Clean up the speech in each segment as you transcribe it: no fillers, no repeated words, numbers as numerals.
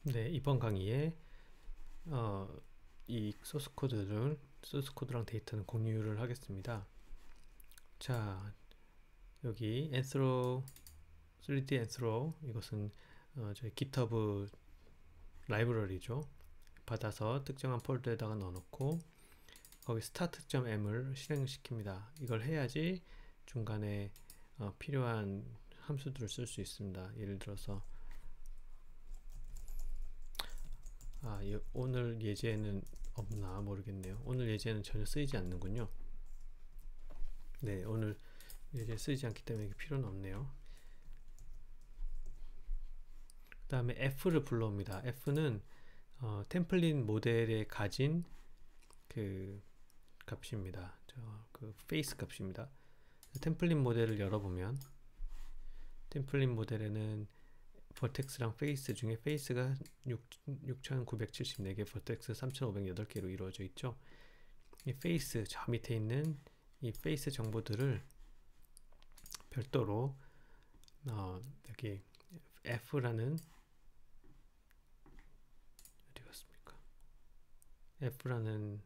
네, 이번 강의에 이 소스 코드랑 데이터는 공유를 하겠습니다. 자, 여기 Anthro 3D Anthro 이것은 저희 GitHub 라이브러리죠. 받아서 특정한 폴더에다가 넣어놓고 거기 start.m을 실행시킵니다. 이걸 해야지 중간에 필요한 함수들을 쓸 수 있습니다. 예를 들어서 오늘 예제는 없나 모르겠네요. 오늘 예제는 전혀 쓰이지 않는군요. 네, 오늘 예제 쓰이지 않기 때문에 이게 필요는 없네요. 그 다음에 f를 불러옵니다. f는 템플릿 모델에 가진 그 값입니다. 그 페이스 값입니다. 템플릿 모델을 열어보면 템플릿 모델에는 버텍스랑 페이스 중에 페이스가 6974개, 버텍스 3508개로 이루어져 있죠. 이 페이스, 저 밑에 있는 이 페이스 정보들을 별도로 여기 F라는 어디 갔습니까? F라는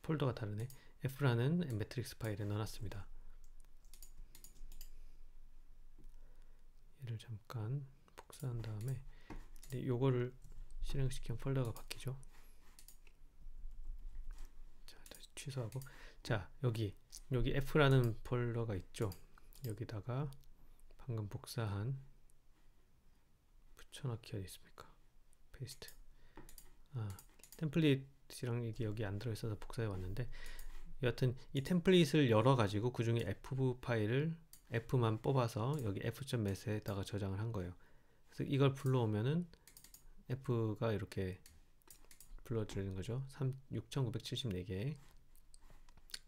폴더가 다르네. F라는 매트릭스 파일에 넣어놨습니다. 얘를 잠깐 복사한 다음에 요거를 실행시키면 폴더가 바뀌죠. 자, 다시 취소하고, 자, 여기 F라는 폴더가 있죠. 여기다가 방금 복사한 붙여넣기 어디 있습니까? 페이스트. 템플릿이랑 이게 여기 안 들어있어서 복사해 왔는데, 여하튼 이 템플릿을 열어가지고 그 중에 F 파일을 F만 뽑아서 여기 f.mat에다가 저장을 한 거예요. 그래서 이걸 불러오면은 F가 이렇게 불러주는 거죠. 6974개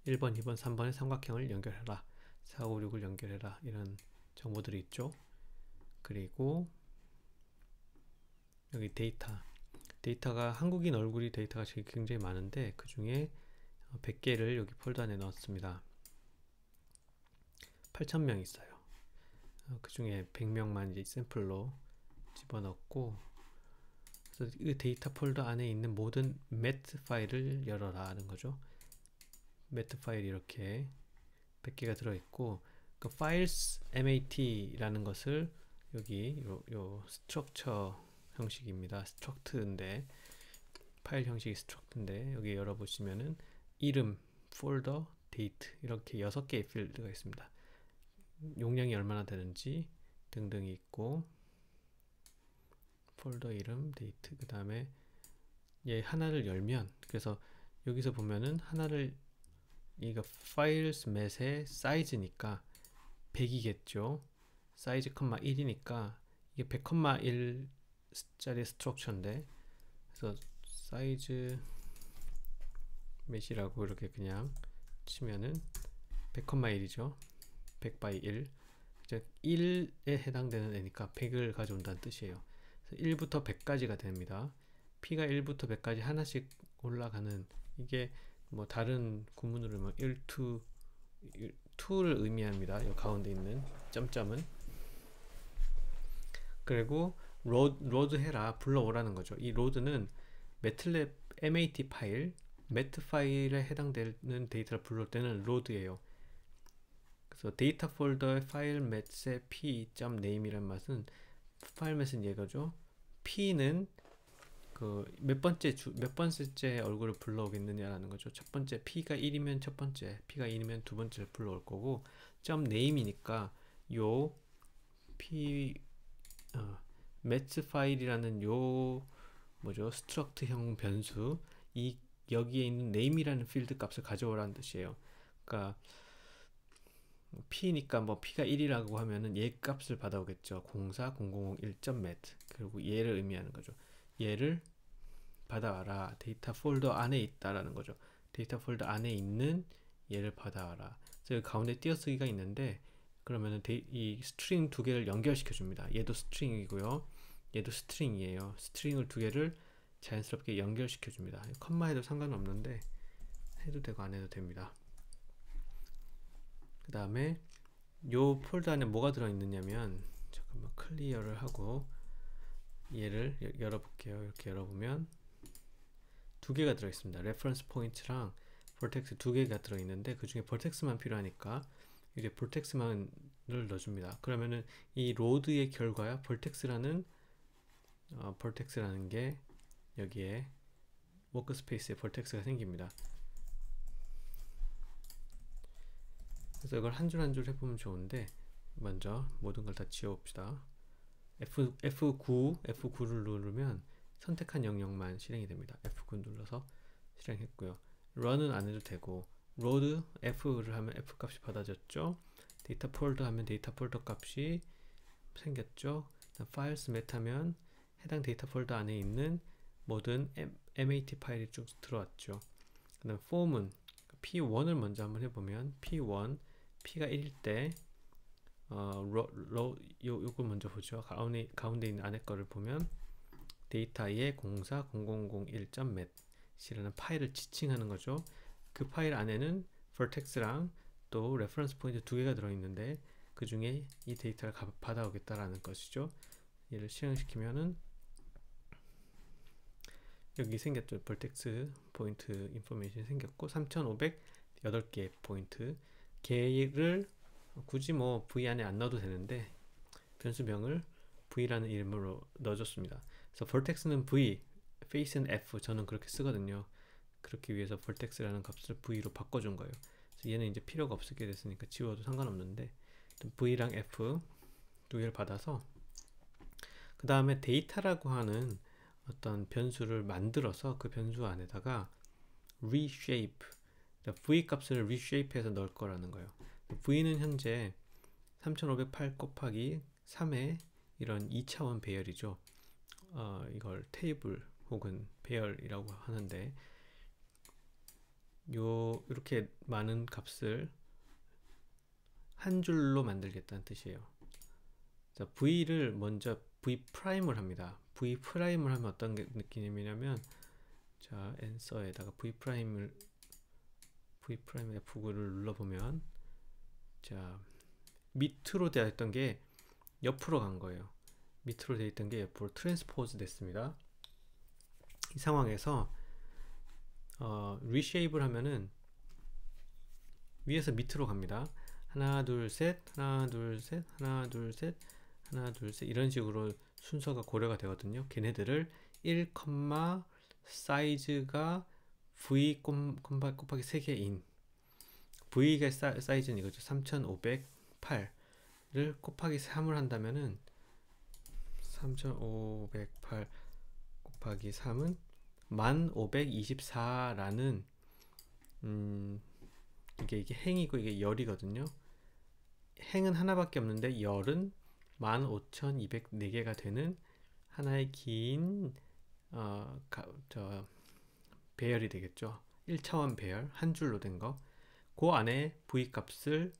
1번, 2번, 3번의 삼각형을 연결해라, 4, 5, 6을 연결해라, 이런 정보들이 있죠. 그리고 여기 데이터가 한국인 얼굴이 데이터가 굉장히 많은데 그 중에 100개를 여기 폴더 안에 넣었습니다. 8,000명 있어요. 그 중에 100명만 이제 샘플로 집어넣고, 그래서 이 데이터 폴더 안에 있는 모든 mat 파일을 열어라 하는 거죠. mat 파일이 이렇게 100개가 들어있고, 그 files mat라는 것을 여기 요 structure 형식입니다. struct인데, 파일 형식이 struct인데, 여기 열어보시면은 이름, 폴더, 데이트 이렇게 6개의 필드가 있습니다. 용량이 얼마나 되는지 등등이 있고, 폴더 이름, 데이트, 그 다음에 얘 하나를 열면, 그래서 여기서 보면은 하나를, 이거 files mat의 사이즈니까 100이겠죠. 사이즈, 1이니까 이게 100,1짜리 스트럭처인데, 그래서 사이즈 mat이라고 이렇게 그냥 치면은 100,1이죠. 100 by 1. 1에 해당되는 애니까 100을 가져온다는 뜻이에요. 그래서 1부터 100까지가 됩니다. P가 1부터 100까지 하나씩 올라가는, 이게 뭐 다른 구문으로 뭐 1, 2를 의미합니다. 이 가운데 있는 점점은. 그리고 로드 해라, 불러오라는 거죠. 이 로드는 매틀랩 mat 파일, mat 파일에 해당되는 데이터를 불러올 때는 로드예요. 그래서 데이터 폴더의 파일 mat의 p.name이란 맛은, 파일 mat은 얘가죠. p는 그 몇 번째 얼굴을 불러오겠느냐라는 거죠. 첫 번째, p가 1이면 첫 번째, p가 2이면 두 번째를 불러올 거고, .name이니까 요 p mat 파일이라는 요 뭐죠, 스트럭트형 변수, 이 여기에 있는 name이라는 필드 값을 가져오라는 뜻이에요. 그러니까 p니까 뭐 p가 1이라고 하면은 얘 값을 받아오겠죠. 040001.mat. 그리고 얘를 의미하는 거죠. 얘를 받아와라. 데이터 폴더 안에 있다라는 거죠. 데이터 폴더 안에 있는 얘를 받아와라. 그래서 가운데 띄어쓰기가 있는데, 그러면은 이 스트링 두 개를 연결시켜 줍니다. 얘도 스트링이고요, 얘도 스트링이에요. 스트링을 두 개를 자연스럽게 연결시켜 줍니다. 컴마 해도 상관없는데 해도 되고 안 해도 됩니다. 그 다음에 요 폴더 안에 뭐가 들어있느냐면, 잠깐만 클리어를 하고 얘를 열어볼게요. 이렇게 열어보면 두 개가 들어있습니다. 레퍼런스 포인트랑 볼텍스 두 개가 들어있는데 그 중에 볼텍스만 필요하니까 이제 볼텍스만을 넣어줍니다. 그러면은 이 로드의 결과야 볼텍스라는 게 여기에 워크스페이스에 볼텍스가 생깁니다. 그래서 이걸 한 줄 한 줄 해보면 좋은데 먼저 모든 걸 다 지워봅시다. F9를 누르면 선택한 영역만 실행이 됩니다. F9 눌러서 실행했고요. run은 안 해도 되고 load F를 하면 F 값이 받아졌죠. 데이터 폴더 하면 데이터 폴더 값이 생겼죠. files met 하면 해당 데이터 폴더 안에 있는 모든 MAT 파일이 쭉 들어왔죠. 그 다음 폼은 P1을 먼저 한번 해보면 P1 P가 1일 때 요걸 먼저 보죠. 가운데 있는 안에 거를 보면 데이터의 040001.met 이라는 파일을 지칭하는 거죠. 그 파일 안에는 vertex랑 또 reference 포인트 두 개가 들어있는데 그 중에 이 데이터를 받아오겠다라는 것이죠. 얘를 실행시키면은 여기 생겼죠. vertex 포인트 인포메이션이 생겼고 3508개 포인트 걔를 굳이 뭐 v 안에 안 넣어도 되는데 변수명을 v라는 이름으로 넣어줬습니다. 그래서 vertex는 v, face는 f 저는 그렇게 쓰거든요. 그렇기 위해서 vertex라는 값을 v로 바꿔준 거예요. 그래서 얘는 이제 필요가 없게 됐으니까 지워도 상관없는데 v랑 f 두 개를 받아서 그 다음에 데이터라고 하는 어떤 변수를 만들어서 그 변수 안에다가 reshape v 값을 reshape해서 넣을 거라는 거예요. v는 현재 3508 곱하기 3의 이런 2차원 배열이죠. 이걸 테이블 혹은 배열이라고 하는데 이렇게 많은 값을 한 줄로 만들겠다는 뜻이에요. 자, v를 먼저 v'을 합니다. v'을 하면 어떤 느낌이냐면 자, answer에다가 v'을 F9를 눌러보면 자, 밑으로 되어 있던 게 옆으로 간 거예요. 밑으로 되어 있던 게 옆으로 트랜스포즈 됐습니다. 이 상황에서 reshape를 하면은 위에서 밑으로 갑니다. 하나 둘 셋 하나 둘 셋 하나 둘 셋 하나 둘 셋 이런 식으로 순서가 고려가 되거든요. 걔네들을 1, 사이즈가 v 곱하기 3개인 v가 사이즈는 이거죠. 3508를 곱하기 3을 한다면은 3508 곱하기 3은 1524라는 이게 행이고 이게 열이거든요. 행은 하나밖에 없는데 열은 15204개가 되는 하나의 긴 배열이 되겠죠. 1차원 배열 한 줄로 된 거. 그 안에 v 값을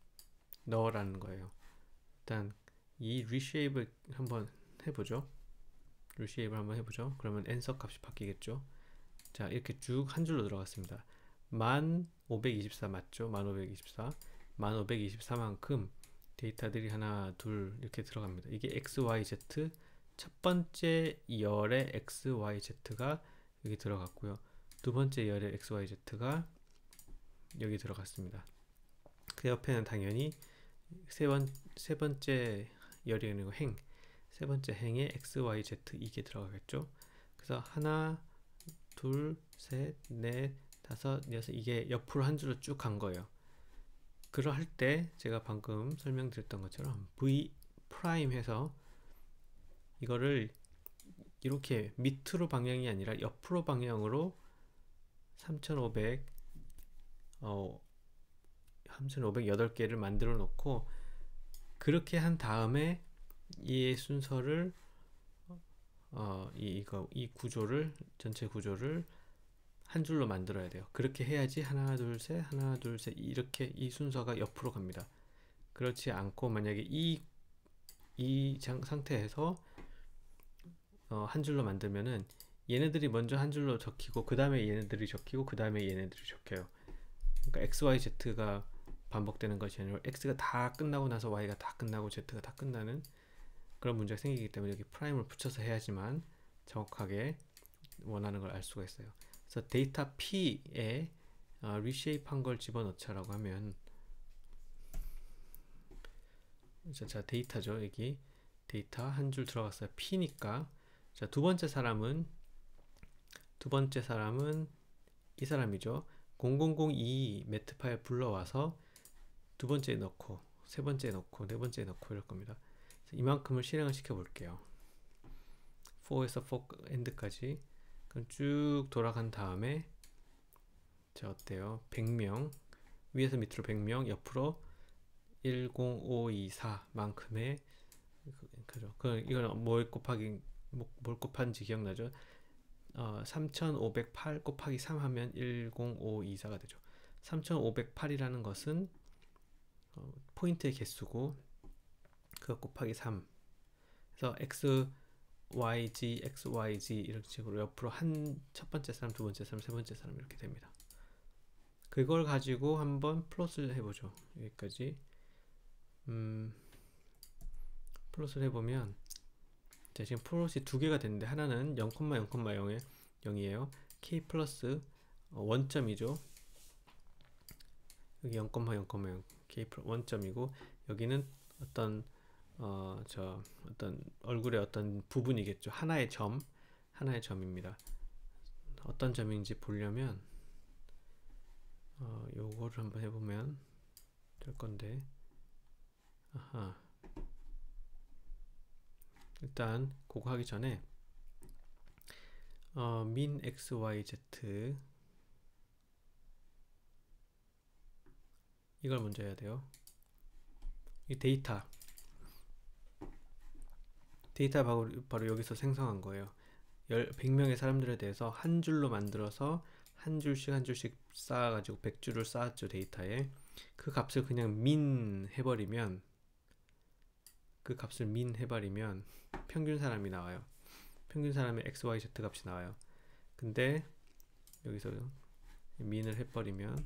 넣으라는 거예요. 일단 이 reshape를 한번 해보죠. 그러면 answer 값이 바뀌겠죠. 자, 이렇게 쭉 한 줄로 들어갔습니다. 1524 맞죠? 1524만큼 데이터들이 하나 둘 이렇게 들어갑니다. 이게 XYZ 첫 번째 열의 XYZ가 여기 들어갔고요. 두 번째 열의 XYZ가 여기 들어갔습니다. 그 옆에는 당연히 세 번째 열이 아니고 세 번째 행에 XYZ 이게 들어가겠죠. 그래서 하나 둘 셋 넷 다섯 여섯 이게 옆으로 한 줄로 쭉 간 거예요. 그럴 때 제가 방금 설명드렸던 것처럼 V 프라임 해서 이거를 이렇게 밑으로 방향이 아니라 옆으로 방향으로 3508개를 만들어 놓고 그렇게 한 다음에 이 순서를 이 구조를 전체 구조를 한 줄로 만들어야 돼요. 그렇게 해야지 하나 둘 셋 하나 둘 셋 이렇게 이 순서가 옆으로 갑니다. 그렇지 않고 만약에 이 상태에서 한 줄로 만들면은 얘네들이 먼저 한 줄로 적히고 그 다음에 얘네들이 적히고 그 다음에 얘네들이 적혀요. 그러니까 XYZ가 반복되는 것이 아니라 X가 다 끝나고 나서 Y가 다 끝나고 Z가 다 끝나는 그런 문제가 생기기 때문에 여기 프라임을 붙여서 해야지만 정확하게 원하는 걸 알 수가 있어요. 그래서 데이터 P에 reshape 한 걸 집어넣자라고 하면, 자 데이터죠. 여기 데이터 한 줄 들어갔어요. P니까 자 두 번째 사람은 이 사람이죠. 0002 매트 파일 불러와서 두 번째에 넣고 세 번째에 넣고 네 번째에 넣고 이럴 겁니다. 이만큼을 실행을 시켜 볼게요. for에서 for end까지 그럼 쭉 돌아간 다음에 자 어때요? 100명 위에서 밑으로 100명 옆으로 10524 만큼의 그죠? 이건 뭘 곱한지 기억나죠? 3508 곱하기 3 하면 10524가 되죠. 3508이라는 것은 포인트의 개수고 그거 곱하기 3. 그래서 x, y, g, x, y, g 이런 식으로 옆으로 첫 번째 사람, 두 번째 사람, 세 번째 사람 이렇게 됩니다. 그걸 가지고 한번 플롯을 해보죠. 여기까지 플롯을 해보면 자, 지금 플롯이 두 개가 됐는데 하나는 0,0,0이에요. k 플러스 원점이죠. 여기 0,0,0 k 원점이고 여기는 어떤 어떤 얼굴의 어떤 부분이겠죠. 하나의 점입니다. 어떤 점인지 보려면 요거를 한번 해보면 될 건데, 아하. 일단 그거 하기 전에 min x, y, z 이걸 먼저 해야 돼요. 이 데이터 바로 여기서 생성한 거예요. 100명의 사람들에 대해서 한 줄로 만들어서 한 줄씩 쌓아가지고 100줄을 쌓았죠. 데이터에 그 값을 그냥 min 해버리면 평균 사람이 나와요. 평균 사람의 x, y, z 값이 나와요. 근데 여기서 min을 해버리면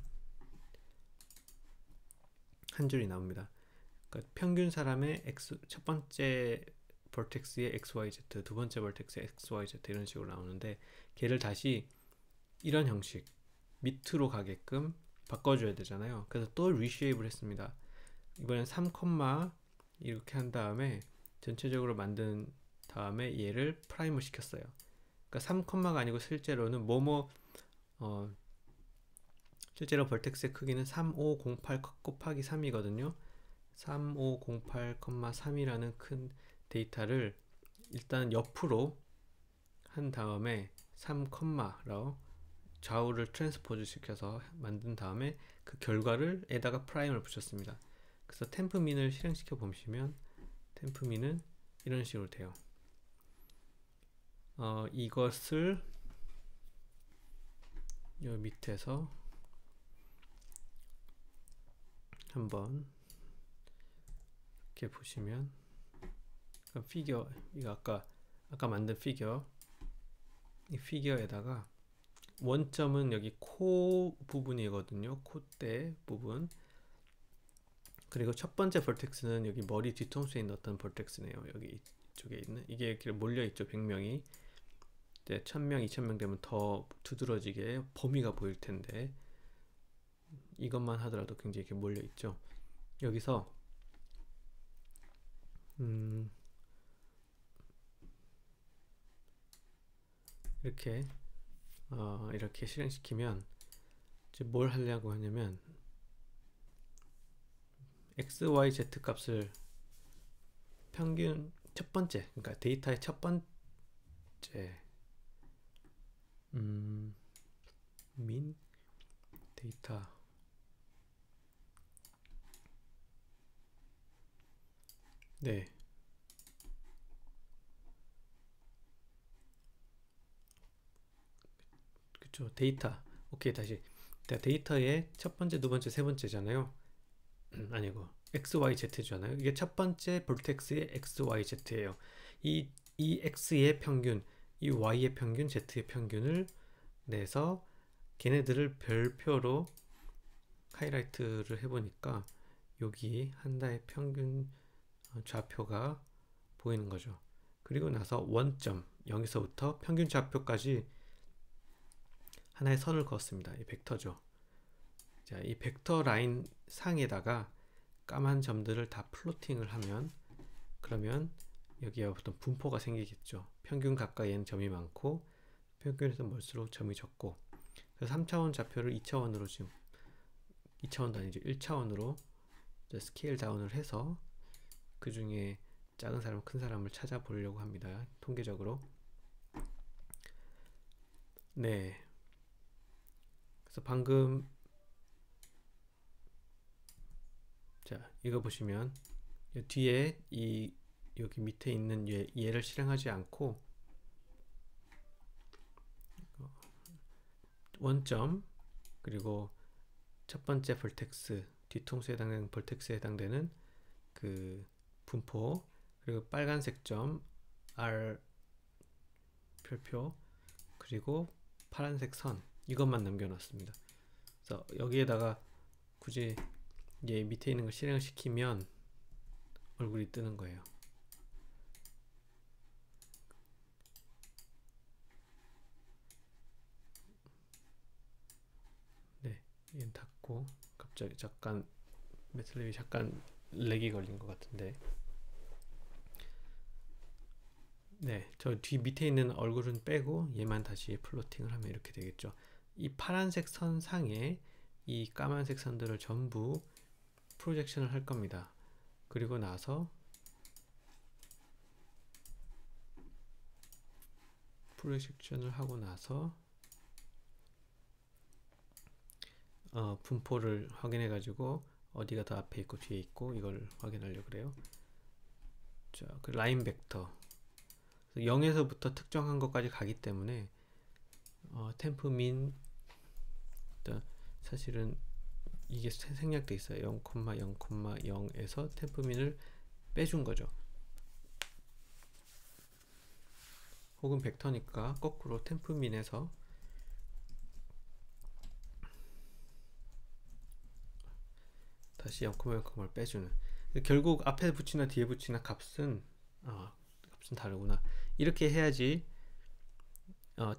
한 줄이 나옵니다. 그러니까 평균 사람의 첫 번째 버텍스의 XYZ, 두 번째 버텍스의 XYZ 이런 식으로 나오는데 걔를 다시 이런 형식 밑으로 가게끔 바꿔줘야 되잖아요. 그래서 또 리쉐입을 했습니다. 이번엔 3, 이렇게 한 다음에 전체적으로 만든 다음에 얘를 프라임을 시켰어요. 그러니까 3가 아니고 실제로는 실제로 벌텍스의 크기는 3508 곱하기 3이거든요. 3508,3이라는 큰 데이터를 일단 옆으로 한 다음에 3로 좌우를 트랜스포즈 시켜서 만든 다음에 그 결과를 에다가 프라임을 붙였습니다. 그래서 템프민을 실행시켜 보시면 템프민은 이런 식으로 돼요. 이것을 요 밑에서 한번 이렇게 보시면 피겨, 이거 아까 만든 피겨, 이 피겨에다가 원점은 여기 코 부분이거든요. 콧대 부분. 그리고 첫 번째 벌텍스는 여기 머리 뒤통수에 있는 어떤 벌텍스네요. 여기 이쪽에 있는 이게 이렇게 몰려 있죠. 100명이. 이제 1000명, 2000명 되면 더 두드러지게 범위가 보일 텐데 이것만 하더라도 굉장히 이렇게 몰려 있죠. 여기서 이렇게 실행시키면 이제 뭘 하려고 하냐면 x, y, z 값을 평균 첫 번째, 그러니까 데이터의 첫 번째 min 데이터 네. 그쵸. 데이터. 오케이, 다시. 데이터의 첫 번째, 두 번째, 세 번째잖아요. 아니고, XYZ잖아요. 이게 첫 번째 볼텍스의 XYZ예요. 이 X의 평균, 이 Y의 평균, Z의 평균을 내서 걔네들을 별표로 하이라이트를 해보니까 여기 한 달의 평균 좌표가 보이는 거죠. 그리고 나서 원점, 여기서부터 평균 좌표까지 하나의 선을 그었습니다. 이 벡터죠. 자, 이 벡터 라인 상에다가 까만 점들을 다 플로팅을 하면, 그러면 여기에 어떤 분포가 생기겠죠. 평균 가까이에는 점이 많고 평균에서 멀수록 점이 적고. 그래서 3차원 좌표를 2차원으로 지금 2차원도 아니죠. 1차원으로 스케일 다운을 해서 그 중에 작은 사람, 큰 사람을 찾아보려고 합니다. 통계적으로. 네. 그래서 방금 자, 이거 보시면 뒤에 여기 밑에 있는 얘를 실행하지 않고 원점, 그리고 첫 번째 벌텍스, 뒤통수에 해당되는 벌텍스에 해당되는 그 분포, 그리고 빨간색 점 R 별표, 그리고 파란색 선, 이것만 남겨놨습니다. 그래서 여기에다가 굳이 얘 밑에 있는 걸 실행을 시키면 얼굴이 뜨는 거예요. 네, 얘는 닫고. 갑자기 잠깐 매트랩이 잠깐 렉이 걸린 것 같은데. 네, 저 뒤 밑에 있는 얼굴은 빼고 얘만 다시 플로팅을 하면 이렇게 되겠죠. 이 파란색 선 상에 이 까만색 선들을 전부 프로젝션을 할 겁니다. 그리고 나서 프로젝션을 하고 나서 분포를 확인해 가지고 어디가 더 앞에 있고 뒤에 있고 이걸 확인하려고 그래요. 자, 그 라인 벡터 0에서부터 특정한 것까지 가기 때문에 템프민 사실은 이게 생략돼 있어요. 0,0,0에서 템프민을 빼준 거죠. 혹은 벡터니까 거꾸로 템프민에서 다시 0,0,을 빼주는. 결국 앞에 붙이나 뒤에 붙이나 값은 다르구나. 이렇게 해야지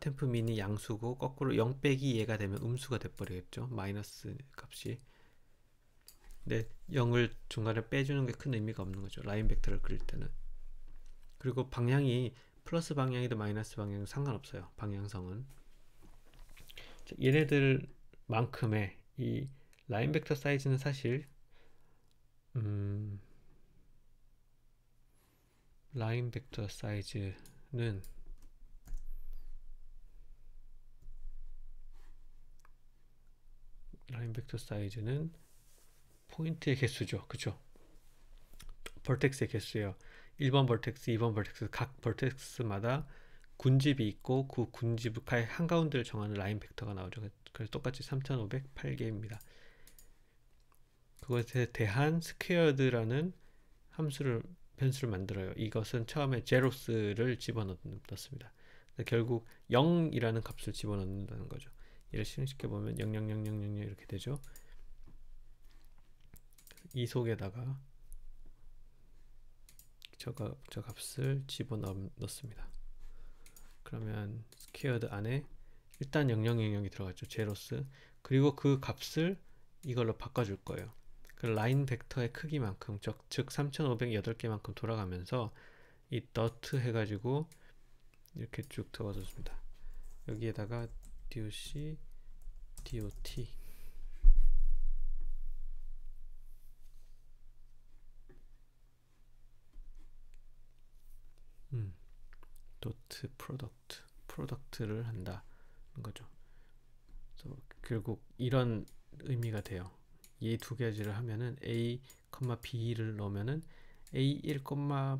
템프민이 양수고 거꾸로 0 빼기 얘가 되면 음수가 돼버리겠죠. 마이너스 값이. 근데 0을 중간에 빼주는 게 큰 의미가 없는 거죠. 라인 벡터를 그릴 때는. 그리고 방향이 플러스 방향이든 마이너스 방향이든 상관없어요. 방향성은. 얘네들만큼의 이 라인 벡터 사이즈는 사실 라인 벡터 사이즈는 포인트의 개수죠. 그쵸? 벌텍스의 개수예요. 1번 벌텍스, 2번 벌텍스, 각 벌텍스마다 군집이 있고 그 군집의 한가운데를 정하는 라인 벡터가 나오죠. 그래서 똑같이 3508개입니다. 그것에 대한 스퀘어드라는 변수를 만들어요. 이것은 처음에 제로스를 집어넣습니다. 결국 0이라는 값을 집어넣는다는 거죠. 얘를 실행시켜보면 0000000 이렇게 되죠. 이 속에다가 저 값을 집어넣습니다. 그러면 스퀘어드 안에 일단 0000이 들어갔죠. 제로스. 그리고 그 값을 이걸로 바꿔줄 거예요. 그 라인 벡터의 크기만큼, 즉 3508개만큼 돌아가면서 이 dot 해가지고 이렇게 쭉 적어줬습니다. 여기에다가 doc, dot dot 프로덕트를 한다는 거죠. 그래서 결국 이런 의미가 돼요. 이 두 가지를 하면은 a, b2를 넣으면은 a1,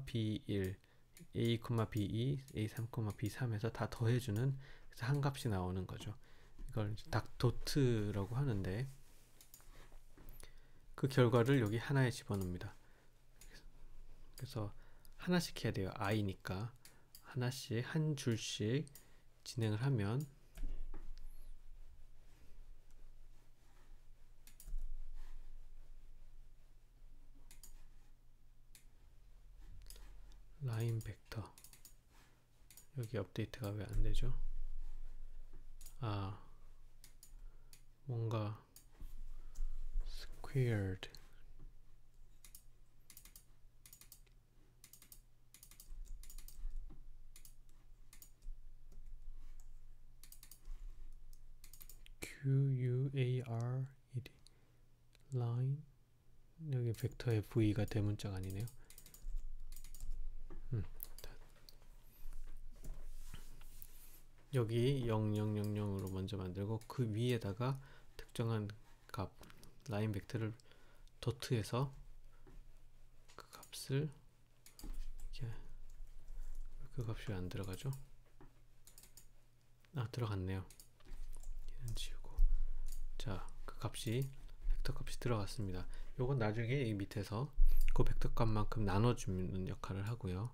b1, a, b2, a3, b3에서 다 더해주는, 그래서 한 값이 나오는 거죠. 이걸 도트라고 하는데 그 결과를 여기 하나에 집어넣습니다. 그래서 하나씩 해야 돼요. i니까 하나씩 한 줄씩 진행을 하면 라인 벡터. 여기 업데이트가 왜 안 되죠? 아, 뭔가 squared. QUARED line. 여기 벡터의 V가 대문자가 아니네요. 여기 0000으로 먼저 만들고 그 위에다가 특정한 값 라인 벡터를 도트해서 그 값을 이렇게, 그 값이 안 들어가죠? 아, 들어갔네요. 얘는 지우고, 자, 그 값이 벡터 값이 들어갔습니다. 요건 나중에 이 밑에서 그 벡터 값만큼 나눠주는 역할을 하고요.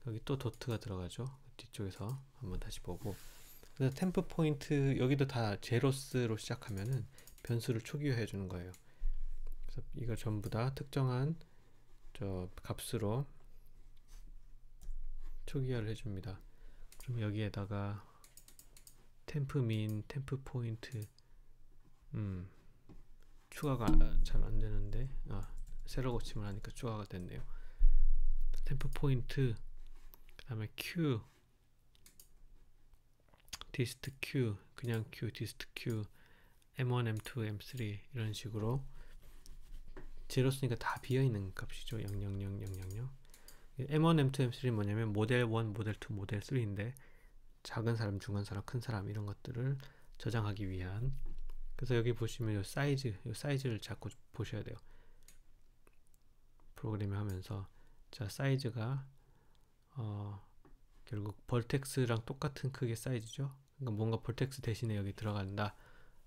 여기 또 도트가 들어가죠. 뒤쪽에서 한번 다시 보고, 그래서 템프 포인트 여기도 다 제로스로 시작하면은 변수를 초기화해 주는 거예요. 그래서 이걸 전부 다 특정한 저 값으로 초기화를 해줍니다. 그럼 여기에다가 템프 민, 템프 포인트 추가가 잘 안 되는데, 세로 고침을 하니까 추가가 됐네요. 템프 포인트, 그 다음에 Q, 디스트 Q, 그냥 Q, 디스트 Q, M1, M2, M3 이런 식으로 제로스니까 다 비어있는 값이죠. 00000. M1, M2, M3는 뭐냐면 모델 1, 모델 2, 모델 3인데 작은 사람, 중간 사람, 큰 사람 이런 것들을 저장하기 위한. 그래서 여기 보시면 요 사이즈를 자꾸 보셔야 돼요. 프로그래밍 하면서, 자, 사이즈가 결국 벌텍스랑 똑같은 크기 사이즈죠. 그러니까 뭔가 벌텍스 대신에 여기 들어간다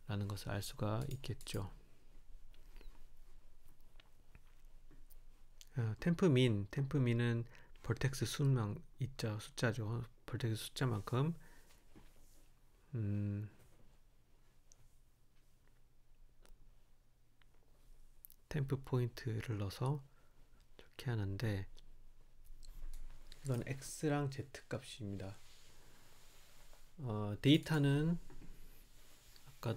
라는 것을 알 수가 있겠죠. 템프민은 벌텍스 수만 있죠. 숫자죠. 벌텍스 숫자만큼 템프 포인트를 넣어서 이렇게 하는데, 이건 x랑 z 값입니다. 데이터는 아까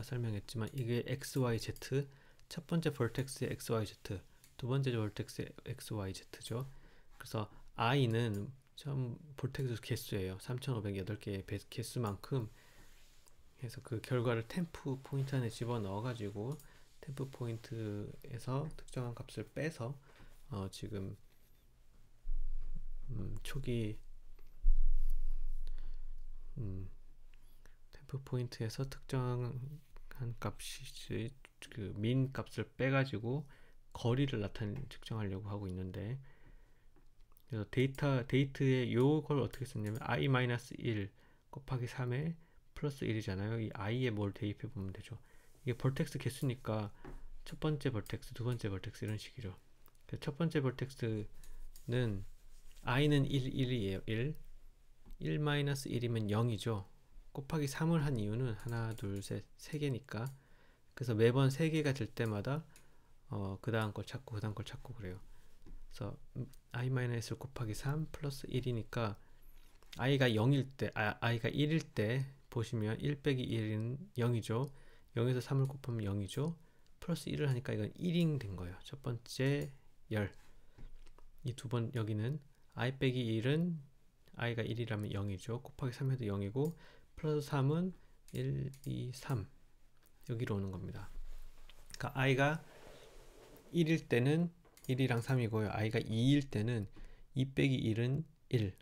설명했지만 이게 xyz, 첫 번째 벌텍스의 xyz, 두 번째 벌텍스의 xyz죠. 그래서 i는 처음 벌텍스 개수예요. 3508개의 개수만큼 해서 그 결과를 템프 포인트 안에 집어넣어 가지고 템프 포인트에서 특정한 값을 빼서 지금 초기 템프 포인트에서 특정한 값이 그 민 값을 빼가지고 거리를 측정하려고 하고 있는데, 그래서 데이트에 요걸 어떻게 썼냐면 i-1 곱하기 3에 플러스 1이잖아요. 이 i에 뭘 대입해 보면 되죠. 이게 벌텍스 개수니까 첫 번째 벌텍스, 두 번째 벌텍스 이런 식이죠. 첫 번째 벌텍스는 i는 1이에요. 1 1-1이면 0이죠. 곱하기 3을 한 이유는 하나, 둘, 셋, 3개니까. 그래서 매번 3개가 될 때마다 그 다음 걸 찾고 그 다음 걸 찾고 그래요. 그래서 i-1 곱하기 3 플러스 1이니까 i가 0일 때, i가 1일 때 보시면 1 빼기 1은 0이죠. 0에서 3을 곱하면 0이죠. 플러스 1을 하니까 이건 1인 된 거예요. 첫 번째 열. 이 두 번, 여기는 i 빼기 1은 i가 1이라면 0이죠. 곱하기 3 해도 0이고 플러스 3은 1, 2, 3 여기로 오는 겁니다. 그러니까 i가 1일 때는 1이랑 3이고요. i가 2일 때는 2 빼기 1은 1,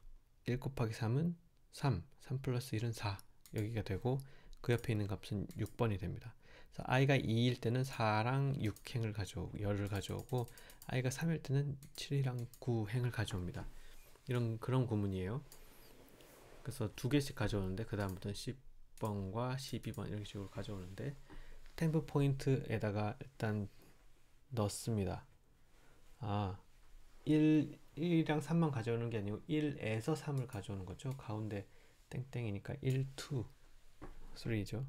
1 곱하기 3은 3, 3 플러스 1은 4 여기가 되고, 그 옆에 있는 값은 6번이 됩니다. 그래서 i가 2일 때는 4랑 6행을 가져오고 10을 가져오고, i가 3일 때는 7이랑 9행을 가져옵니다. 그런 구문이에요. 그래서 두 개씩 가져오는데 그 다음부터는 10번과 12번 이런 식으로 가져오는데, 템프 포인트에다가 일단 넣습니다. 1이랑 3만 가져오는 게 아니고 1에서 3을 가져오는 거죠. 가운데 땡땡이니까 1, 2, 3죠.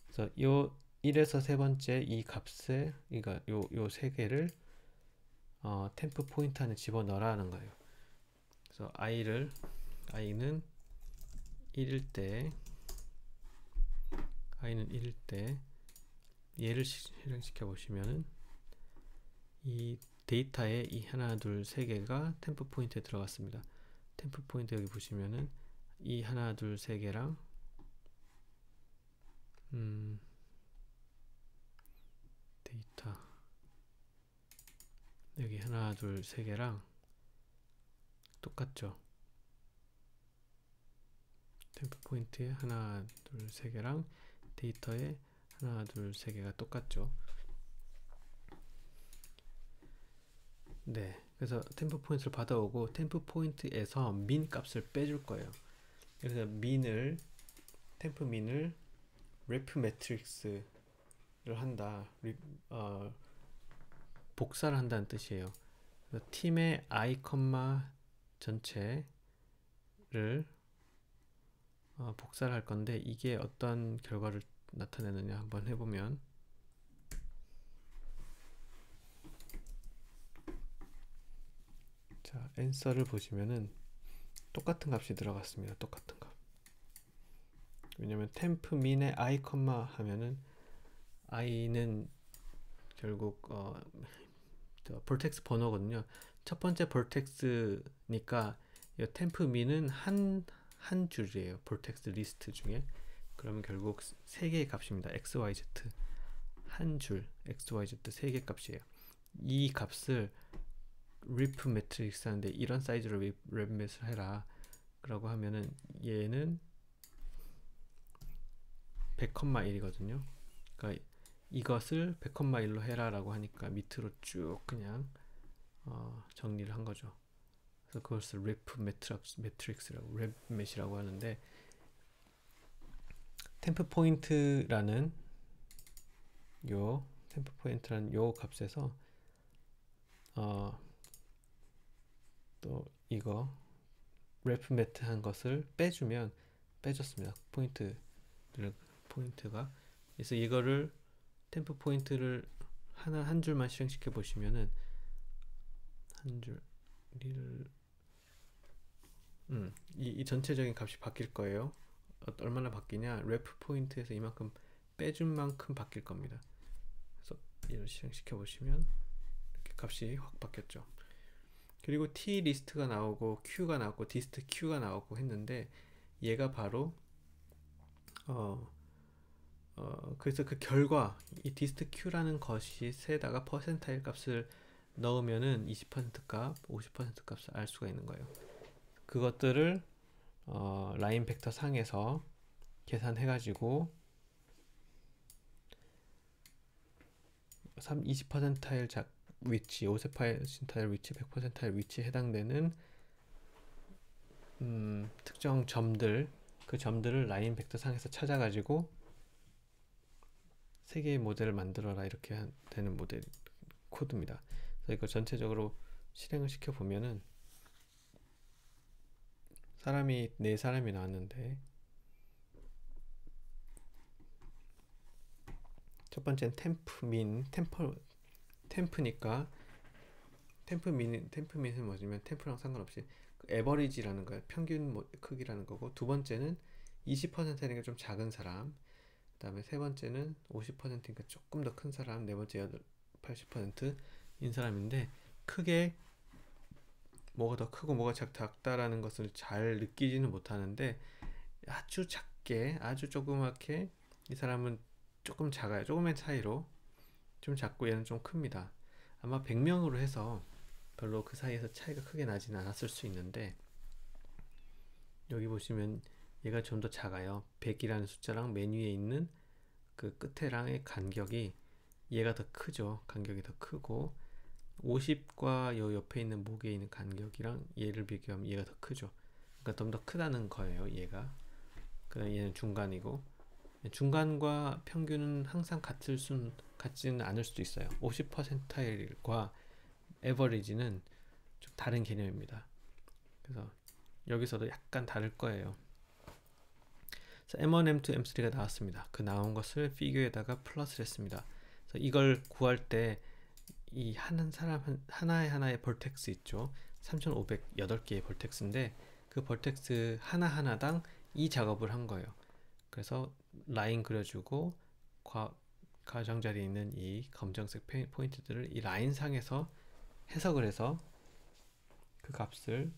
그래서 요 1에서 세 번째 이 값에, 그러니까 요 세 개를 템프 포인트 안에 집어넣으라는 거예요. 그래서 i는 1일 때 얘를 실행시켜 보시면은 이 데이터에 이 하나 둘 세 개가 템프 포인트에 들어갔습니다. 템프 포인트 여기 보시면은 이 하나 둘 세 개랑 데이터 여기 하나 둘 세 개랑 똑같죠. 템프 포인트에 하나 둘 세 개랑 데이터에 하나 둘 세 개가 똑같죠. 네, 그래서 템프 포인트를 받아오고 템프 포인트에서 민 값을 빼줄 거예요. 그래서 템프 민을 ref 매트릭스를 한다. 복사를 한다는 뜻이에요. 그래서 팀의 i, 전체를 복사를 할 건데 이게 어떤 결과를 나타내느냐 한번 해보면, 자, answer를 보시면은 똑같은 값이 들어갔습니다. 똑같은 값. 왜냐면 템프 민의 i, 하면은 i는 결국 vertex 번호거든요. 첫 번째 vertex니까 이 템프 민은 한 줄이에요. vertex 리스트 중에. 그러면 결국 세 개의 값입니다. x, y, z 한 줄, x, y, z 세 개 값이에요. 이 값을 ref 매트릭스 하는데 이런 사이즈로 ref 매트를 해라 라고 하면은 얘는 100,1이거든요. 그러니까 이것을 100,1로 해라 라고 하니까 밑으로 쭉 그냥 정리를 한 거죠. 그래서 그것을 ref 매트릭스라고, ref 매트라고 하는데, 템프 포인트라는 요 값에서 또 이거 ref 매트 한 것을 빼주면 빼줬습니다. 포인트가. 그래서 이거를 템프 포인트를 한 줄만 실행시켜 보시면은 이 전체적인 값이 바뀔 거예요. 얼마나 바뀌냐? ref 포인트에서 이만큼 빼준 만큼 바뀔 겁니다. 그래서 이를 실행시켜 보시면 이렇게 값이 확 바뀌었죠. 그리고 t 리스트가 나오고 q가 나오고 dist q가 나오고 했는데 얘가 바로 그래서 그 결과 이 dist q라는 것이에다가 퍼센타일 값을 넣으면은 20% 값, 50% 값을 알 수가 있는 거예요. 그것들을 라인 벡터 상에서 계산해 가지고 20%일 위치, 50%일 위치, 100%일 위치에 해당되는 특정 점들, 그 점들을 라인 벡터 상에서 찾아가지고 세 개의 모델을 만들어라 이렇게 되는 모델 코드입니다. 그래서 이거 전체적으로 실행을 시켜 보면은 네 사람이 나왔는데, 첫 번째는 템프니까 템프민은 뭐냐면 템프랑 상관없이 그 에버리지라는 거예요. 평균 크기라는 거고, 두 번째는 20%니까 좀 작은 사람, 그 다음에 세 번째는 50%니까 조금 더 큰 사람, 네 번째 80%인 사람인데, 크게 뭐가 더 크고 뭐가 작다라는 것을 잘 느끼지는 못하는데 아주 작게, 아주 조그맣게 이 사람은 조금 작아요. 조금의 차이로 좀 작고 얘는 좀 큽니다. 아마 100명으로 해서 별로 그 사이에서 차이가 크게 나지는 않았을 수 있는데, 여기 보시면 얘가 좀 더 작아요. 100이라는 숫자랑 맨 위에 있는 그 끝에랑의 간격이 얘가 더 크죠. 간격이 더 크고 50과 요 옆에 있는 목에 있는 간격이랑 얘를 비교하면 얘가 더 크죠. 그러니까 좀 더 크다는 거예요. 얘가. 그다음 얘는 중간이고, 중간과 평균은 항상 같지는 않을 수도 있어요. 50%과 에버리지는 좀 다른 개념입니다. 그래서 여기서도 약간 다를 거예요. 그래서 M1, M2, M3가 나왔습니다. 그 나온 것을 피규어에다가 플러스를 했습니다. 그래서 이걸 구할 때 이 하는 사람 하나의 벌텍스 있죠. 3508개의 벌텍스인데 그 벌텍스 하나하나당 이 작업을 한 거예요. 그래서 라인 그려주고 가장자리에 있는 이 검정색 포인트들을 이 라인 상에서 해석을 해서 그 값을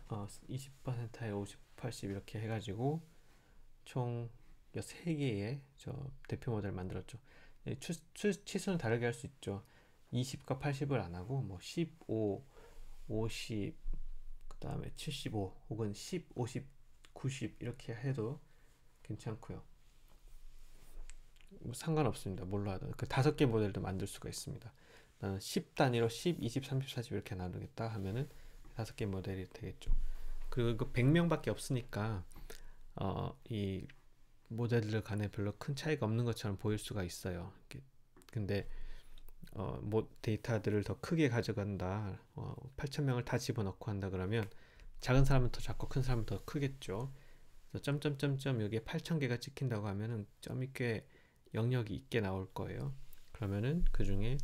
20%에 50, 80 이렇게 해가지고 총 3개의 저 대표 모델을 만들었죠. 치수는 다르게 할 수 있죠. 20과 80을 안 하고 뭐 15, 50, 그 다음에 75 혹은 10, 50, 90 이렇게 해도 괜찮고요. 뭐 상관없습니다. 뭘로 하든 그 5개 모델도 만들 수가 있습니다. 나는 10 단위로 10, 20, 30, 40 이렇게 나누겠다 하면은 5개 모델이 되겠죠. 그리고 이거 100명밖에 없으니까 이 모델들 간에 별로 큰 차이가 없는 것처럼 보일 수가 있어요. 근데 뭐 데이터들을 더 크게 가져간다, 8,000명을 다 집어넣고 한다 그러면 작은 사람은 더 작고 큰 사람은 더 크겠죠. 그래서 점점점점 여기에 8,000개가 찍힌다고 하면은 점이 꽤 영역이 있게 나올 거예요. 그러면은 그 중에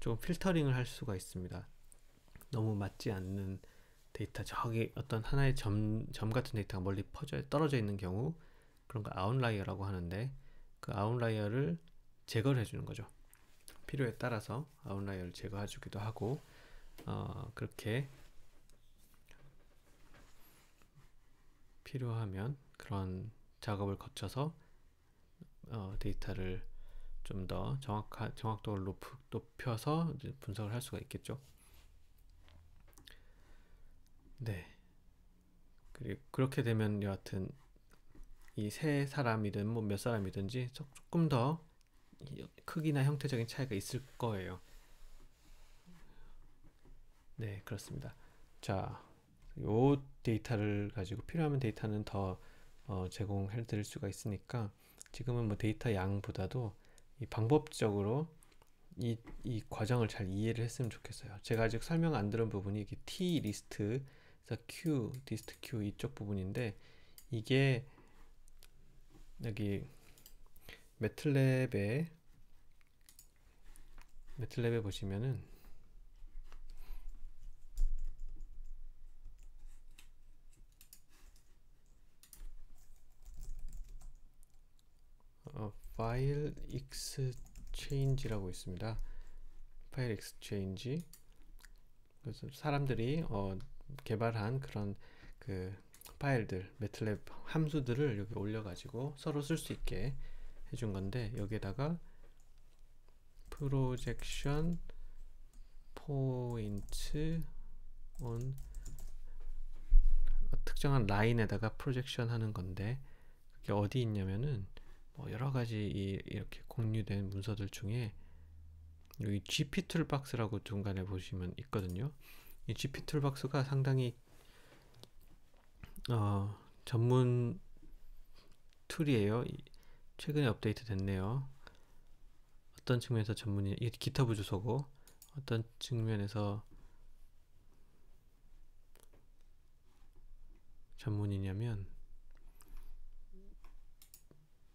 좀 필터링을 할 수가 있습니다. 너무 맞지 않는 데이터, 저기 어떤 하나의 점 같은 데이터가 멀리 떨어져 있는 경우, 그런 거 아웃라이어라고 하는데 그 아웃라이어를 제거를 해주는 거죠. 필요에 따라서 아웃라이어를 제거해 주기도 하고, 그렇게 필요하면 그런 작업을 거쳐서 데이터를 좀 더 정확도를 높여서 분석을 할 수가 있겠죠. 네. 그리고 그렇게 되면 여하튼 이 세 사람이든 뭐 몇 사람이든지 조금 더 크기나 형태적인 차이가 있을 거예요. 네, 그렇습니다. 자, 요 데이터를 가지고 필요하면 데이터는 더 제공해 드릴 수가 있으니까 지금은 뭐 데이터 양보다도 이 방법적으로 이 과정을 잘 이해를 했으면 좋겠어요. 제가 아직 설명 안 들은 부분이 이게 T 리스트, Q, 디스트 Q 이쪽 부분인데, 이게 여기 매틀랩에 보시면은 파일 익스체인지라고 있습니다. 파일 익스체인지. 그래서 사람들이 개발한 그런 그 파일들, 매틀랩 함수들을 여기 올려가지고 서로 쓸 수 있게 해준 건데, 여기에다가 프로젝션 포인트 온 특정한 라인에다가 프로젝션 하는 건데, 그게 어디 있냐면은 뭐 여러 가지 이렇게 공유된 문서들 중에 여기 GP 툴박스라고 중간에 보시면 있거든요. 이 GP 툴박스가 상당히 전문 툴이에요. 최근에 업데이트 됐네요. 어떤 측면에서 이게 기터브 주소고, 어떤 측면에서 전문이냐면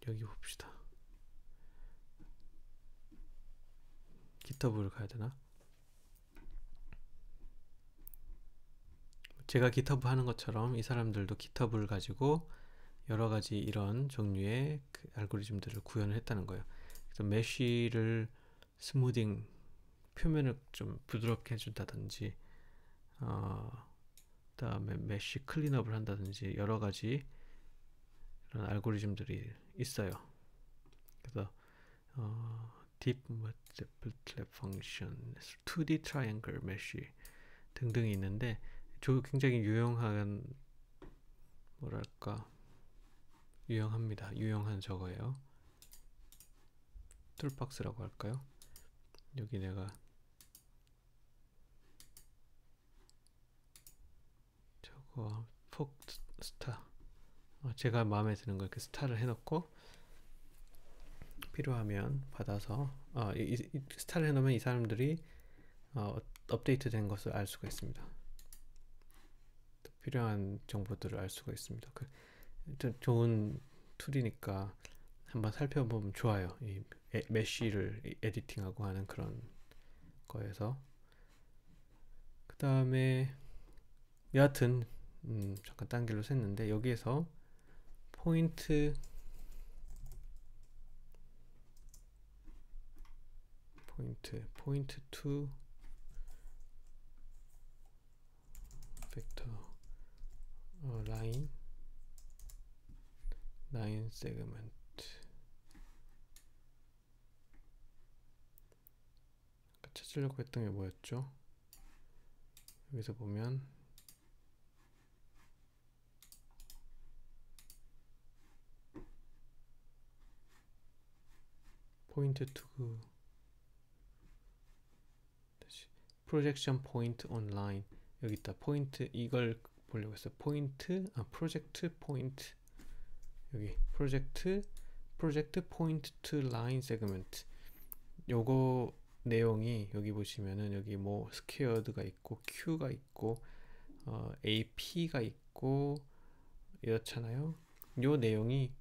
여기 봅시다. 기터브를 가야 되나? 제가 기터브 하는 것처럼 이 사람들도 기터브를 가지고 여러 가지 이런 종류의 그 알고리즘들을 구현을 했다는 거예요. 그래서 메쉬를 스무딩, 표면을 좀 부드럽게 해준다든지, 그다음에 메쉬 클린업을 한다든지 여러 가지 그런 알고리즘들이 있어요. 그래서 Deep Multiple Function, 2D Triangle Mesh 등등이 있는데, 굉장히 유용한, 뭐랄까, 유용한 저거예요. 툴박스라고 할까요? 여기 내가 저거 스타, 제가 마음에 드는 거 이렇게 스타를 해놓고 필요하면 받아서 이 스타를 해놓으면 이 사람들이 업데이트 된 것을 알 수가 있습니다. 필요한 정보들을 알 수가 있습니다. 좋은 툴이니까 한번 살펴보면 좋아요. 이 메쉬를 에디팅하고 하는 그런 거에서. 그 다음에 여하튼 잠깐 딴 길로 샜는데, 여기에서 포인트 to 벡터 라인 세그먼트. 찾으려고 했던 게 뭐였죠? 여기서 보면 포인트 투 프로젝션 포인트 온라인. 여기 있다. 포인트, 이걸 보려고 했어요. 포인트, 프로젝트 포인트. 여기 프로젝트 포인트 투 라인 세그먼트. 요거 내용이 여기 보시면은 여기 뭐 스퀘어드가 있고 Q가 있고 AP가 있고 이렇잖아요. 요 내용이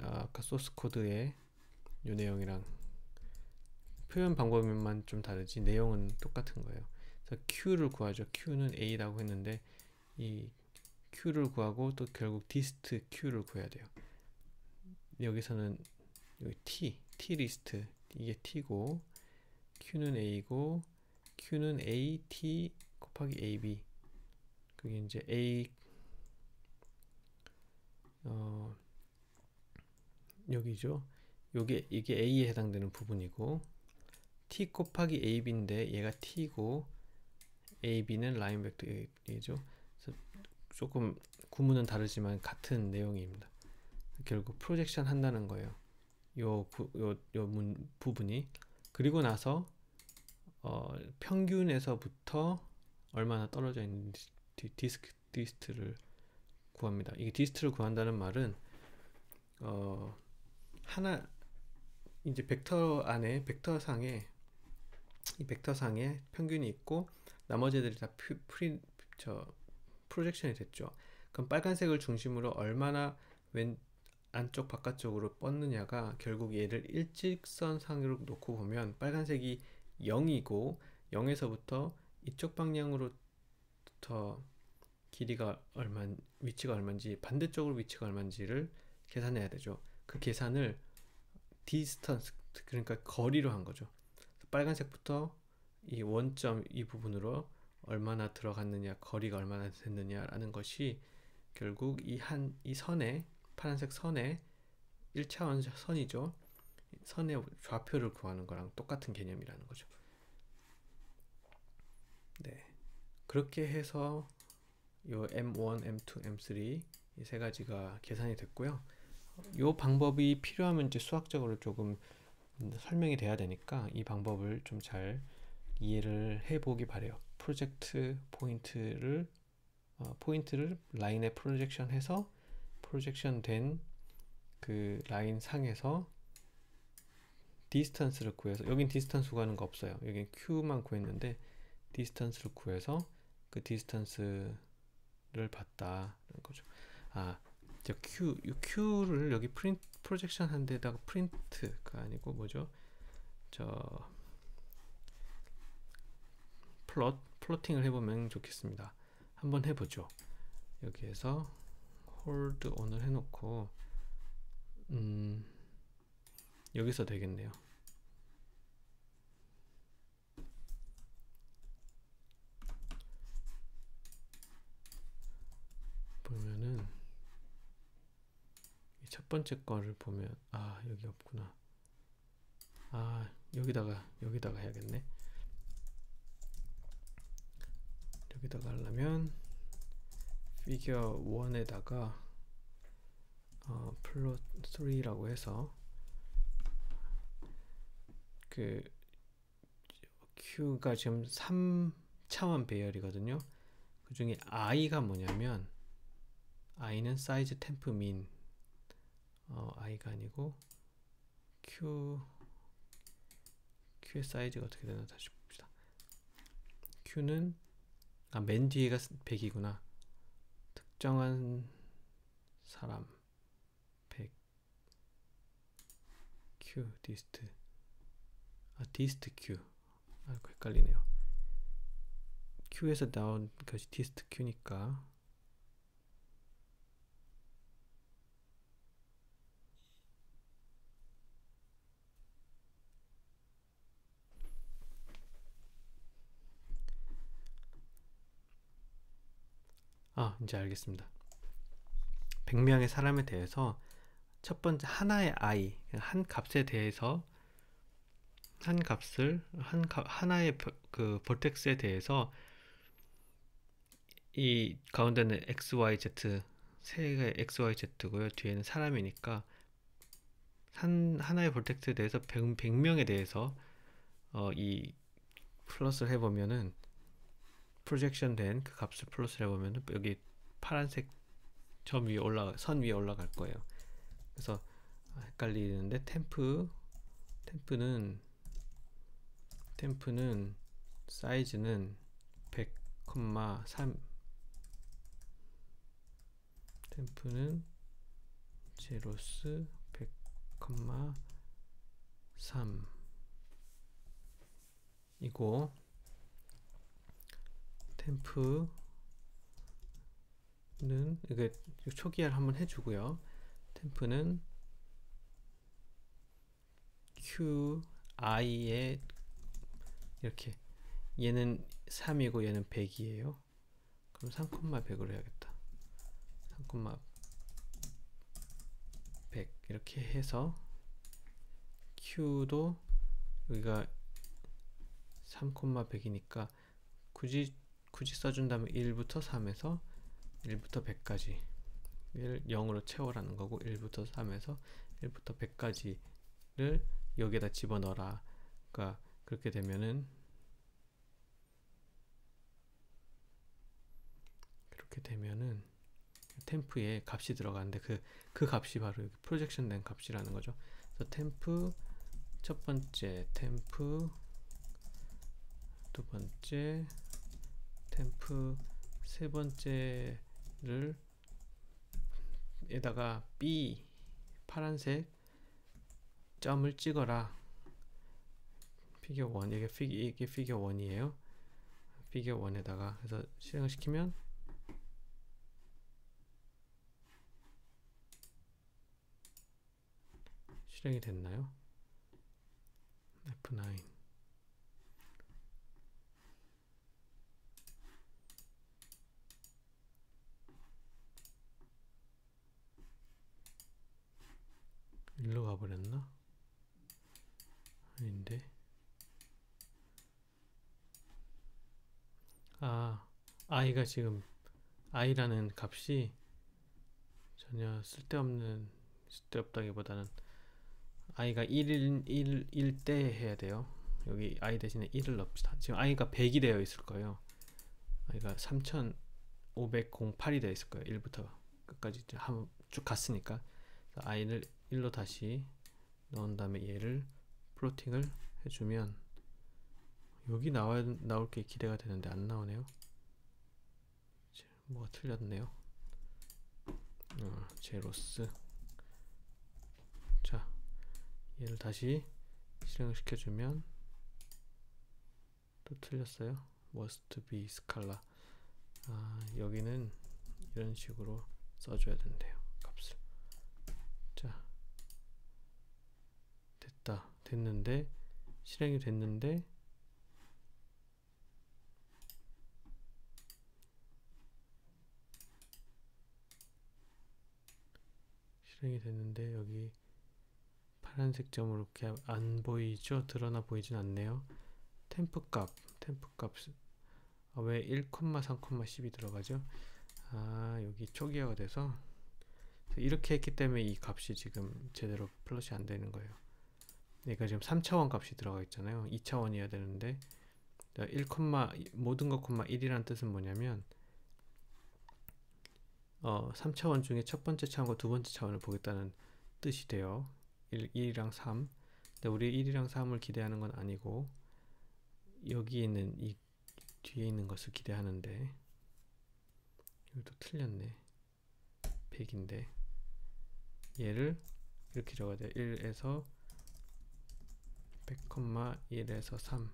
아까 소스 코드의 요 내용이랑 표현 방법만 좀 다르지 내용은 똑같은 거예요. 그래서 Q를 구하죠. Q는 A라고 했는데 이 Q를 구하고 또 결국 디스트 Q를 구해야 돼요. 여기서는 여기 T 리스트, 이게 T고 Q는 A고 Q는 A, T 곱하기 AB. 그게 이제 A 여기죠. 이게 A에 해당되는 부분이고, T 곱하기 AB인데 얘가 T고 AB는 라인 벡터이죠. 그래서 조금 구문은 다르지만 같은 내용입니다. 결국 프로젝션 한다는 거예요. 요 부분이. 그리고 나서 평균에서부터 얼마나 떨어져 있는지 디스트를 구합니다. 이게 디스트를 구한다는 말은 하나 이제 벡터 안에 이 벡터상에 평균이 있고 나머지 애들이 다 프로젝션이 됐죠. 그럼 빨간색을 중심으로 얼마나 안쪽 바깥쪽으로 뻗느냐가 결국 얘를 일직선상으로 놓고 보면 빨간색이 0이고 0에서부터 이쪽 방향으로부터 길이가 위치가 얼마인지, 반대쪽으로 위치가 얼마인지를 계산해야 되죠. 그 계산을 디스턴스, 그러니까 거리로 한 거죠. 빨간색부터 이 원점 이 부분으로 얼마나 들어갔느냐, 거리가 얼마나 됐느냐라는 것이 결국 이 선에, 파란색 선에 1차원 선이죠. 선의 좌표를 구하는 거랑 똑같은 개념이라는 거죠. 네, 그렇게 해서 요 M1, M2, M3 이 세 가지가 계산이 됐고요. 요 방법이 필요하면 이제 수학적으로 조금 설명이 돼야 되니까 이 방법을 좀 잘 이해를 해보기 바래요. 프로젝트 포인트를 라인에 프로젝션 해서 프로젝션 된 그 라인 상에서 디스턴스를 구해서, 여긴 디스턴스 구하는 거 없어요. 여긴 Q만 구했는데 디스턴스를 구해서 그 디스턴스를 봤다는 거죠. Q를 여기 프로젝션 한 데다가 프린트가 아니고 뭐죠? 플로팅을 해보면 좋겠습니다. 한번 해보죠. 여기에서 홀드 on을 해놓고 여기서 되겠네요. 보면은 첫 번째 거를 보면 여기 없구나. 여기다가 해야겠네. 여기다가 하려면 피겨 1에다가 플롯 3라고 해서 그 Q가 지금 3차원 배열이거든요. 그 중에 I가 뭐냐면 I는 사이즈 템프 민, I가 아니고 Q의 사이즈가 어떻게 되나 다시 봅시다. Q는 맨 뒤에가 100이구나. 특정한 사람 100 Q 디스트 디스트 Q 아이고 헷갈리네요. Q에서 나온 것이 dist Q니까 이제 알겠습니다. 100명의 사람에 대해서 첫 번째 하나의 i, 한 값에 대해서 한 값을 하나의 그 볼텍스에 대해서 이 가운데는 x, y, z 세 개의 x, y, z고요. 뒤에는 사람이니까 하나의 볼텍스에 대해서 100명에 대해서 이 플러스를 해보면은 프로젝션 된 그 값을 플러스를 해보면은 여기 파란색 선 위에 올라갈 거예요. 그래서 헷갈리는데 템프는 사이즈는 100,3 템프는 제로스 100,3 이고 템프는 이게 초기화를 한번 해주고요. 템프는 QI에 이렇게 얘는 3이고 얘는 100이에요. 그럼 3,100으로 해야겠다. 3,100 이렇게 해서 Q도 여기가 3,100이니까 굳이 써준다면 1부터 3에서 1부터 100까지 0으로 채워라는 거고 1부터 3에서 1부터 100까지를 여기에다 집어넣어라. 그러니까 그렇게 되면은 템프에 값이 들어가는데 그 값이 바로 여기 프로젝션 된 값이라는 거죠. 그래서 템프 첫 번째, 템프 두 번째, 템프 세 번째를 에다가 B 파란색 점을 찍어라. 피겨 1 이게 피겨 1이에요. 피겨 1에다가 그래서 실행을 시키면 실행이 됐나요? F9 일로 가버렸나? 아닌데. i가 지금 i라는 값이 전혀 쓸데없다기보다는 i가 1일 때 해야 돼요. 여기 i 대신에 1을 넣읍시다. 지금 i가 100이 되어 있을 거예요. i가 3508이 되어 있을 거예요. 1부터 끝까지 쭉 갔으니까 i를 1로 다시 넣은 다음에 얘를 플로팅을 해주면 여기 나올 게 기대가 되는데 안 나오네요. 뭐가 틀렸네요. 제로스. 자, 얘를 다시 실행을 시켜주면 또 틀렸어요. must be scalar. 여기는 이런 식으로 써줘야 된대요. 값을. 자, 됐는데 실행이 됐는데 여기 파란색 점으로 이렇게 안 보이죠? 드러나 보이진 않네요. 템프 값 왜 1,3,10이 들어가죠? 여기 초기화가 돼서 이렇게 했기 때문에 이 값이 지금 제대로 플롯이 안 되는 거예요. 그러니까 지금 3차원 값이 들어가 있잖아요. 2차원이어야 되는데 1, 모든 것, 1이라는 뜻은 뭐냐면 3차원 중에 첫 번째 차원과 두 번째 차원을 보겠다는 뜻이 돼요. 1이랑 3. 근데 우리 1이랑 3을 기대하는 건 아니고 여기 있는 이 뒤에 있는 것을 기대하는데 이것도 틀렸네. 100인데 얘를 이렇게 적어야 돼요. 1에서 100,1에서 3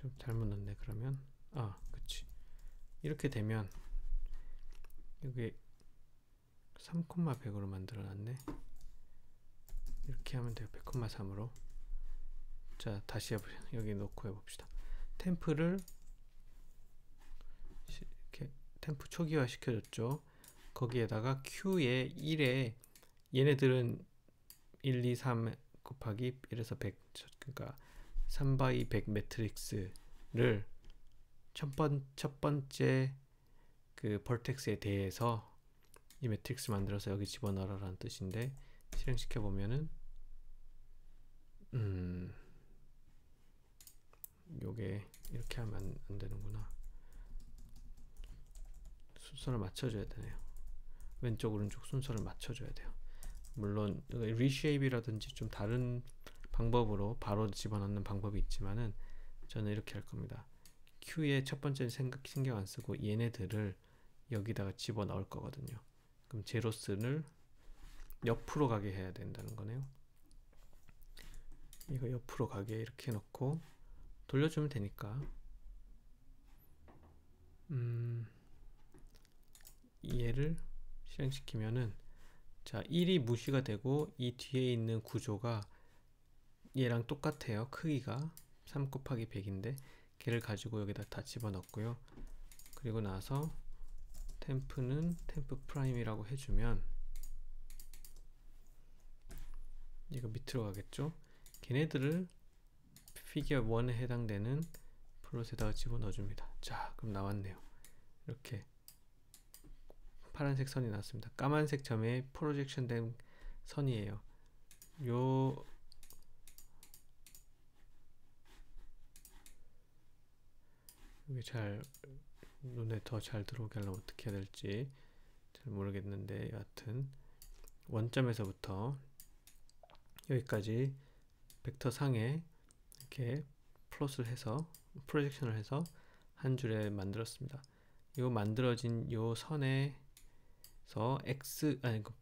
좀 잘못 넣네. 그러면 그치. 이렇게 되면 여기 3,100으로 만들어 놨네. 이렇게 하면 돼요. 100,3으로. 자, 다시 여기 놓고 해봅시다. 템프를 이렇게 템프 초기화 시켜줬죠. 거기에다가 Q에 1에 얘네들은 1, 2, 3 곱하기 1에서 100, 그러니까 3 x 100 매트릭스를 첫 번째 그 벌텍스에 대해서 이 매트릭스 만들어서 여기 집어넣으라 라는 뜻인데, 실행시켜 보면은 요게 이렇게 하면 안 되는구나. 순서를 맞춰줘야 되네요. 왼쪽 오른쪽 순서를 맞춰줘야 돼요. 물론 리쉐입이라든지 좀 다른 방법으로 바로 집어넣는 방법이 있지만은 저는 이렇게 할 겁니다. Q의 첫 번째 신경 안 쓰고 얘네들을 여기다가 집어넣을 거거든요. 그럼 제로스를 옆으로 가게 해야 된다는 거네요. 이거 옆으로 가게 이렇게 해놓고 돌려주면 되니까 얘를 실행시키면은, 자, 1이 무시가 되고 이 뒤에 있는 구조가 얘랑 똑같아요. 크기가 3 곱하기 100인데 걔를 가지고 여기다 다 집어넣고요. 그리고 나서 템프는 템프 프라임이라고 해주면 이거 밑으로 가겠죠. 걔네들을 피겨 1에 해당되는 플롯에다가 집어넣어줍니다. 자, 그럼 나왔네요. 이렇게 파란색 선이 나왔습니다. 까만색 점에 프로젝션 된 선이에요. 이게 잘 눈에 더 잘 들어오게 하려면 어떻게 해야 될지 잘 모르겠는데, 여하튼 원점에서부터 여기까지 벡터 상에 이렇게 플롯을 해서 프로젝션을 해서 한 줄에 만들었습니다. 요 만들어진 요 선에서 그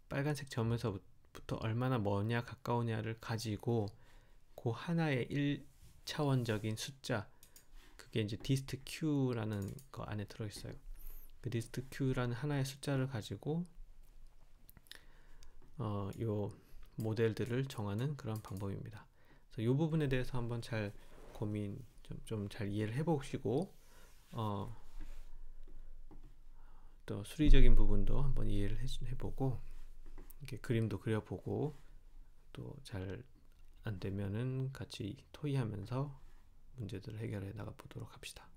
빨간색 점에서부터 얼마나 머냐 가까우냐를 가지고 그 하나의 1차원적인 숫자, 그게 이제 디스트 Q라는 거 안에 들어있어요. 그 디스트 Q라는 하나의 숫자를 가지고 요 모델들을 정하는 그런 방법입니다. 그래서 이 부분에 대해서 한번 잘 고민 좀 잘 이해를 해보시고 또 수리적인 부분도 한번 이해를 해보고 이렇게 그림도 그려보고 또 잘 안되면은 같이 토의하면서 문제들을 해결해 나가 보도록 합시다.